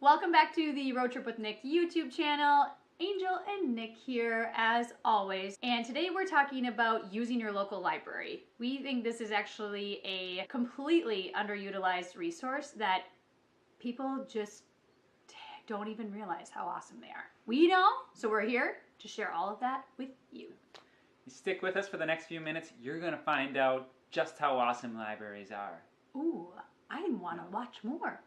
Welcome back to the Road Trip with Nick YouTube channel. Angel and Nick here as always, and today we're talking about using your local library. We think this is actually a completely underutilized resource that people just don't even realize how awesome they are. We know, so we're here to share all of that with you. You stick with us for the next few minutes, you're going to find out just how awesome libraries are. Ooh, I want to watch more.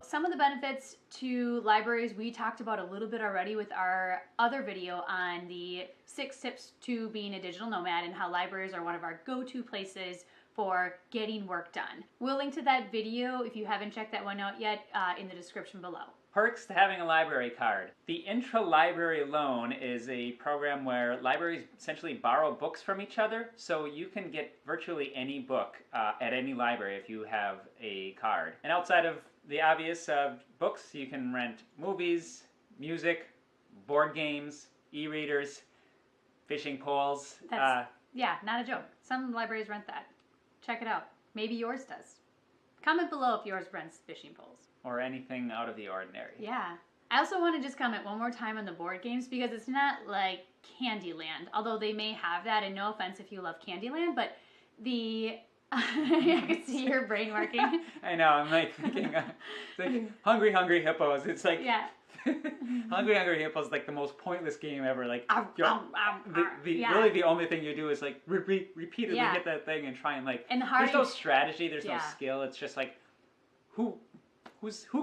Some of the benefits to libraries we talked about a little bit already with our other video on the 6 tips to being a digital nomad and how libraries are one of our go-to places for getting work done. We'll link to that video if you haven't checked that one out yet in the description below. Perks to having a library card. The intra-library loan is a program where libraries essentially borrow books from each other, so you can get virtually any book at any library if you have a card. And outside of the obvious books, you can rent movies, music, board games, e-readers, fishing poles. Yeah, not a joke. Some libraries rent that. Check it out. Maybe yours does. Comment below if yours rents fishing poles. Or anything out of the ordinary. Yeah. I also want to just comment one more time on the board games because it's not like Candyland, although they may have that, and no offense if you love Candyland, but the... I can see your brain working. I know, I'm like thinking, Hungry Hungry Hippos. It's like, yeah. Hungry Hungry Hippos is like the most pointless game ever. Like, yeah. really the only thing you do is like repeatedly hit that thing and try and like, and there's no strategy, there's no skill. It's just like, who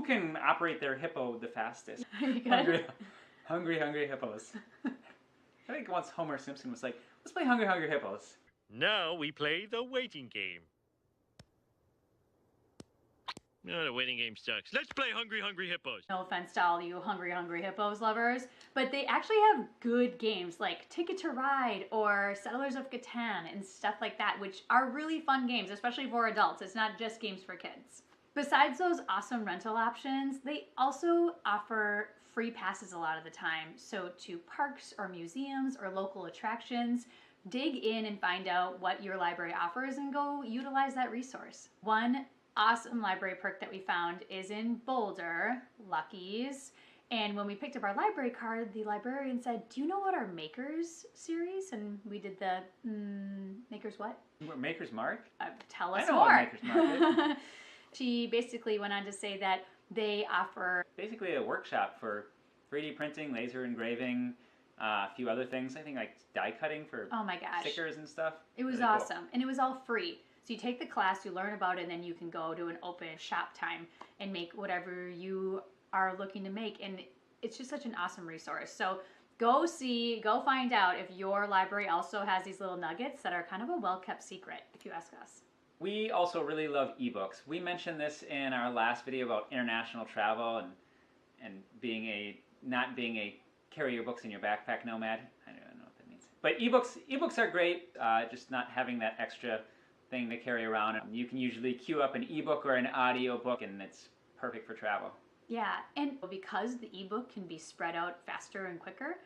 can operate their hippo the fastest? Hungry Hungry Hippos. I think once Homer Simpson was like, let's play Hungry Hungry Hippos. Now we play the waiting game. No, the waiting game sucks. Let's play Hungry Hungry Hippos. No offense to all you Hungry Hungry Hippos lovers, but they actually have good games like Ticket to Ride or Settlers of Catan and stuff like that, which are really fun games, especially for adults. It's not just games for kids. Besides those awesome rental options, they also offer free passes a lot of the time. So to parks or museums or local attractions, dig in and find out what your library offers and go utilize that resource. One awesome library perk that we found is in Boulder, Lucky's. And when we picked up our library card, the librarian said, do you know what our Makers series? And we did the, Makers what? Maker's Mark? Tell us I know more. What Maker's Mark is. She basically went on to say that they offer... basically a workshop for 3D printing, laser engraving, a few other things. I think like die cutting for stickers and stuff. It was really awesome. Cool. And it was all free. So you take the class, you learn about it, and then you can go to an open shop time and make whatever you are looking to make. And it's just such an awesome resource. So go find out if your library also has these little nuggets that are kind of a well-kept secret, if you ask us. We also really love ebooks. We mentioned this in our last video about international travel and not being a carry your books in your backpack nomad. I don't know what that means. But ebooks are great, just not having that extra thing to carry around. You can usually queue up an ebook or an audio book, and it's perfect for travel. Yeah, and because the ebook can be spread out faster and quicker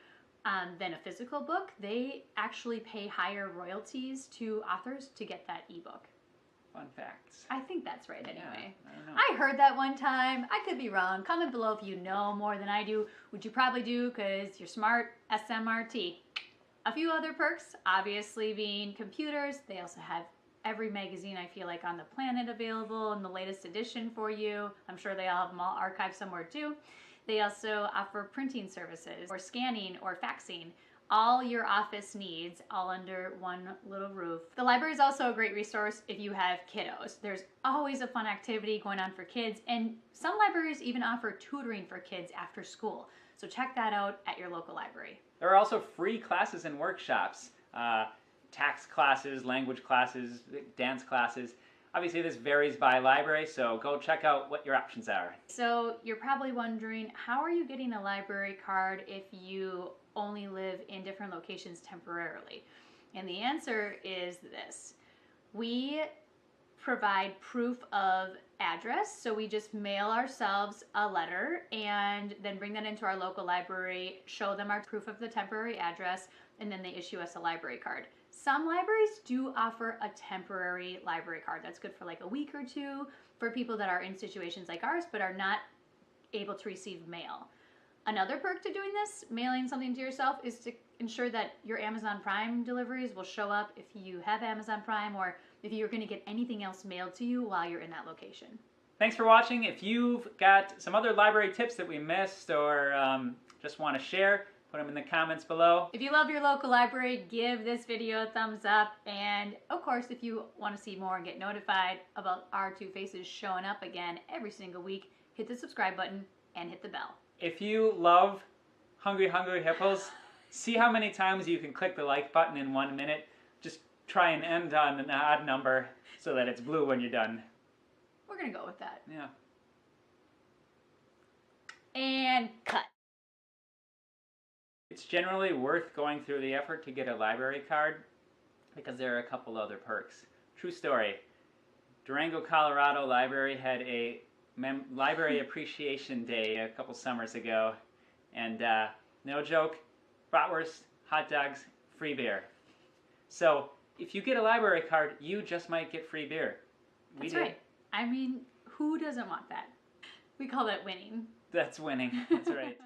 than a physical book, they actually pay higher royalties to authors to get that ebook. Fun facts. I think that's right anyway. I don't know. I heard that one time. I could be wrong. Comment below if you know more than I do, which you probably do because you're smart, SMRT. A few other perks, obviously being computers. They also have every magazine I feel like on the planet available in the latest edition for you. I'm sure they all have them all archived somewhere too. They also offer printing services or scanning or faxing. All your office needs all under one little roof. The library is also a great resource if you have kiddos. There's always a fun activity going on for kids, and some libraries even offer tutoring for kids after school. So check that out at your local library. There are also free classes and workshops, tax classes, language classes, dance classes. Obviously this varies by library, so go check out what your options are. So you're probably wondering, how are you getting a library card if you only live in different locations temporarily? And the answer is this. We provide proof of address, so we just mail ourselves a letter and then bring that into our local library, show them our proof of the temporary address. and then they issue us a library card. Some libraries do offer a temporary library card. That's good for like a week or two for people that are in situations like ours but are not able to receive mail. Another perk to doing this, mailing something to yourself, is to ensure that your Amazon Prime deliveries will show up if you have Amazon Prime or if you're going to get anything else mailed to you while you're in that location. Thanks for watching. If you've got some other library tips that we missed or just want to share, put them in the comments below. If you love your local library, give this video a thumbs up. And of course, if you want to see more and get notified about our two faces showing up again every single week, hit the subscribe button and hit the bell. If you love Hungry Hungry Hippos, see how many times you can click the like button in 1 minute. Just try and end on an odd number so that it's blue when you're done. We're going to go with that. Yeah. And cut. It's generally worth going through the effort to get a library card because there are a couple other perks. True story. Durango, Colorado Library had a Library Appreciation Day a couple summers ago, and no joke, bratwurst, hot dogs, free beer. So if you get a library card, you just might get free beer. That's right. I mean, who doesn't want that? We call that winning. That's winning. That's right.